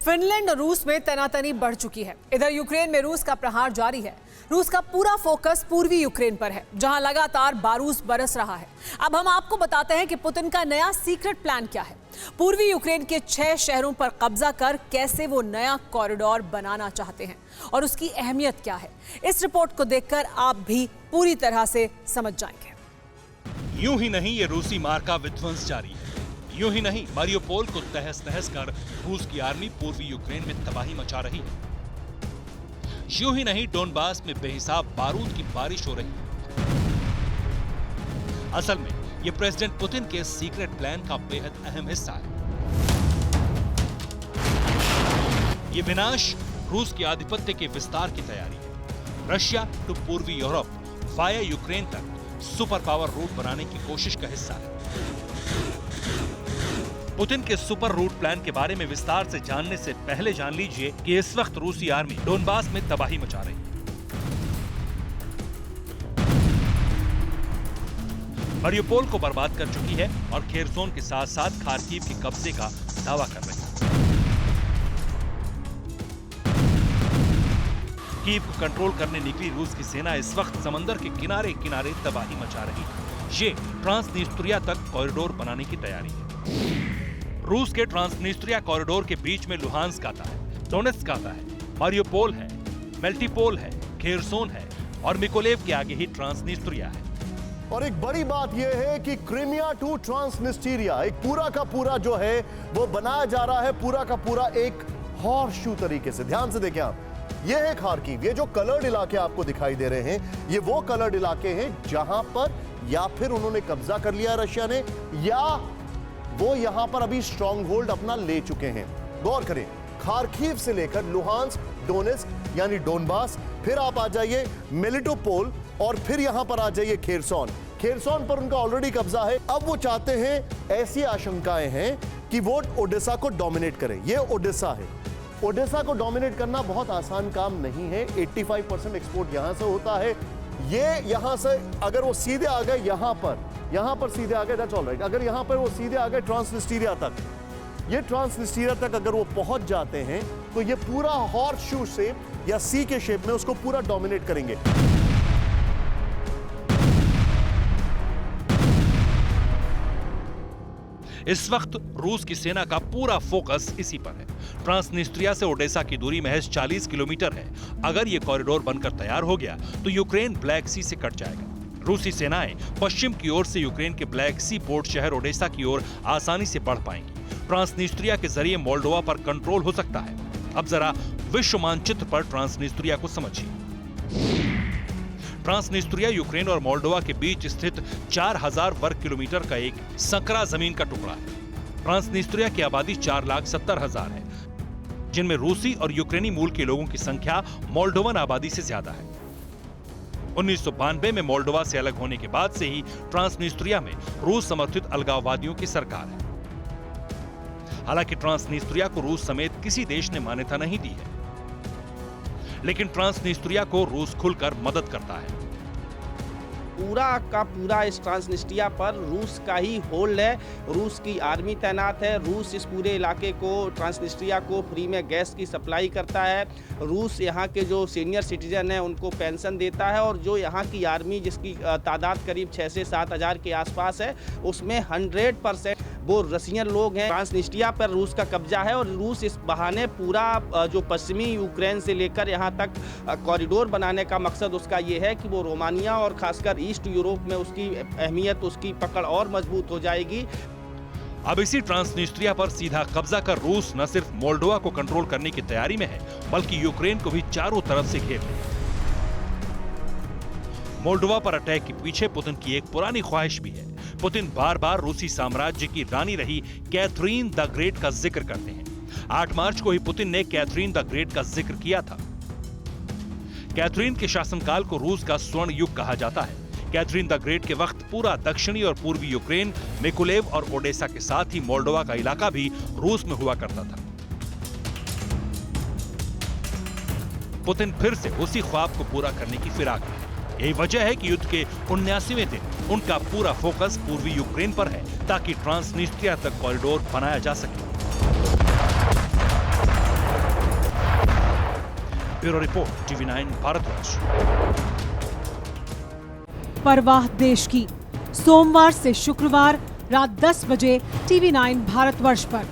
Finland और रूस में तनातनी बढ़ चुकी है। इधर यूक्रेन में रूस का प्रहार जारी है। रूस का पूरा फोकस पूर्वी यूक्रेन पर है, जहां लगातार बारूद बरस रहा है। अब हम आपको बताते हैं कि पुतिन का नया सीक्रेट प्लान क्या है। पूर्वी यूक्रेन के 6 शहरों पर कब्जा कर कैसे वो नया कॉरिडोर बनाना चाहते हैं और उसकी अहमियत क्या है, इस रिपोर्ट को देखकर आप भी पूरी तरह से समझ जाएंगे। यूं ही नहीं ये रूसी मार का विध्वंस जारी है। यूं ही नहीं मारियोपोल को तहस नहस कर रूस की आर्मी पूर्वी यूक्रेन में तबाही मचा रही है। यूं ही नहीं डोनबास में बेहिसाब बारूद की बारिश हो रही है। असल में ये प्रेसिडेंट पुतिन के सीक्रेट प्लान का बेहद अहम हिस्सा है। ये विनाश रूस के आधिपत्य के विस्तार की तैयारी है। रशिया टू पूर्वी यूरोप वाया यूक्रेन तक सुपर पावर रूट बनाने की कोशिश का हिस्सा है। पुतिन के सुपर रूट प्लान के बारे में विस्तार से जानने से पहले जान लीजिए कि इस वक्त रूसी आर्मी डोनबास में तबाही मचा रही है। मारियोपोल को बर्बाद कर चुकी है और खेरसोन के साथ साथ खार्किव के कब्जे का दावा कर रही है। कीव को कंट्रोल करने निकली रूस की सेना इस वक्त समंदर के किनारे किनारे तबाही मचा रही है। ये ट्रांसनिस्ट्रिया तक कॉरिडोर बनाने की तैयारी है। रूस के ट्रांसनिस्ट्रिया कॉरिडोर के बीच में लुहांस्क आता है, डोनेत्स्क आता है, मारियोपोल है, मेल्टिपोल है, खेरसोन है और मिकोलेव के आगे ही ट्रांसनिस्ट्रिया है। और एक बड़ी बात यह है कि क्रीमिया टू ट्रांसनिस्ट्रिया एक पूरा का पूरा जो है वो बनाया जा रहा है, पूरा का पूरा एक हॉर्सशू तरीके से। ध्यान से देखें आप, ये है खार्किव। ये जो कलर्ड इलाके आपको दिखाई दे रहे हैं, ये वो कलर्ड इलाके हैं जहां पर या फिर उन्होंने कब्जा कर लिया रशिया ने, या वो यहां पर अभी स्ट्रॉन्ग होल्ड अपना ले चुके हैं। गौर करें, खार्किव से लेकर लुहांस्क, डोनेत्स्क यानी डोनबास, फिर आप आ जाइए मेलिटोपोल और फिर यहां पर आ जाइए खेरसोन। खेरसोन पर उनका ऑलरेडी कब्जा है। अब वो चाहते हैं, ऐसी आशंकाएं हैं कि वो ओडेसा को डोमिनेट करें। ये ओडेसा है। ओडेसा को डोमिनेट करना बहुत आसान काम नहीं है। 85% एक्सपोर्ट यहां से होता है। ये यहां से अगर वो सीधे आ गए यहां पर सीधे आ गए, दैट्स ऑल राइट। अगर यहां पर वो सीधे आ गए ट्रांसनिस्ट्रिया तक, ये ट्रांसनिस्ट्रिया तक अगर वो पहुंच जाते हैं तो ये पूरा हॉर्सशू शेप या सी के शेप में उसको पूरा डोमिनेट करेंगे। इस वक्त रूस की सेना का पूरा फोकस इसी पर है। ट्रांसनिस्ट्रिया से ओडेसा की दूरी महज 40 किलोमीटर है। अगर ये कॉरिडोर बनकर तैयार हो गया तो यूक्रेन ब्लैक सी से कट जाएगा। रूसी सेनाएं पश्चिम की ओर से यूक्रेन के ब्लैक सी पोर्ट शहर ओडेसा की ओर आसानी से बढ़ पाएंगी। ट्रांसनिस्ट्रिया के जरिए मोल्डोवा पर कंट्रोल हो सकता है। अब जरा विश्व मानचित्र पर ट्रांसनिस्ट्रिया को समझिए। ट्रांसनिस्ट्रिया यूक्रेन और मोल्डोवा के बीच स्थित 4000 वर्ग किलोमीटर का एक संकरा जमीन का टुकड़ा है। ट्रांसनिस्ट्रिया की आबादी 4,70,000 है, जिनमें रूसी और यूक्रेनी मूल के लोगों की संख्या मोल्डोवन आबादी से ज्यादा है। 1992 में मोल्डोवा से अलग होने के बाद से ही ट्रांसनिस्ट्रिया में रूस समर्थित अलगाववादियों की सरकार है। हालांकि ट्रांसनिस्ट्रिया को रूस समेत किसी देश ने मान्यता नहीं दी है, लेकिन ट्रांसनिस्ट्रिया को रूस खुलकर मदद करता है। पूरा का पूरा इस ट्रांसनिस्ट्रिया पर रूस का ही होल्ड है। रूस की आर्मी तैनात है। रूस इस पूरे इलाके को, ट्रांसनिस्ट्रिया को फ्री में गैस की सप्लाई करता है। रूस यहाँ के जो सीनियर सिटीजन हैं उनको पेंशन देता है, और जो यहाँ की आर्मी जिसकी तादाद करीब 6 से 7 हज़ार के आसपास है, उसमें 100% वो रसियन लोग हैं। ट्रांसनिस्ट्रिया पर रूस का कब्जा है और रूस इस बहाने पूरा जो पश्चिमी यूक्रेन से लेकर यहाँ तक कॉरिडोर बनाने का मकसद उसका ये है कि वो रोमानिया और खासकर ईस्ट यूरोप में उसकी अहमियत, उसकी पकड़ और मजबूत हो जाएगी। अब इसी ट्रांसनिस्ट्रिया पर सीधा कब्जा कर रूस न सिर्फ मोल्डोवा को कंट्रोल करने की तैयारी में है, बल्कि यूक्रेन को भी चारों तरफ से घेर लेगा। मोल्डोवा पर अटैक के पीछे पुतिन की एक पुरानी ख्वाहिश भी है। पुतिन बार बार रूसी साम्राज्य की रानी रही कैथरीन द ग्रेट का जिक्र करते हैं। 8 मार्च को ही पुतिन ने कैथरीन द ग्रेट का जिक्र किया था। कैथरीन के शासनकाल को रूस का स्वर्ण युग कहा जाता है। कैथरीन द ग्रेट के वक्त पूरा दक्षिणी और पूर्वी यूक्रेन, मिकोलेव और ओडेसा के साथ ही मोल्डोवा का इलाका भी रूस में हुआ करता था। पुतिन फिर से उसी ख्वाब को पूरा करने की फिराक में है। यही वजह है कि युद्ध के 79वें दिन उनका पूरा फोकस पूर्वी यूक्रेन पर है, ताकि ट्रांसनिस्ट्रिया तक कॉरिडोर बनाया जा सके। Bureau report, TV9 Bharatvarsh. परवाह देश की, सोमवार से शुक्रवार रात 10 बजे TV9 भारतवर्ष पर।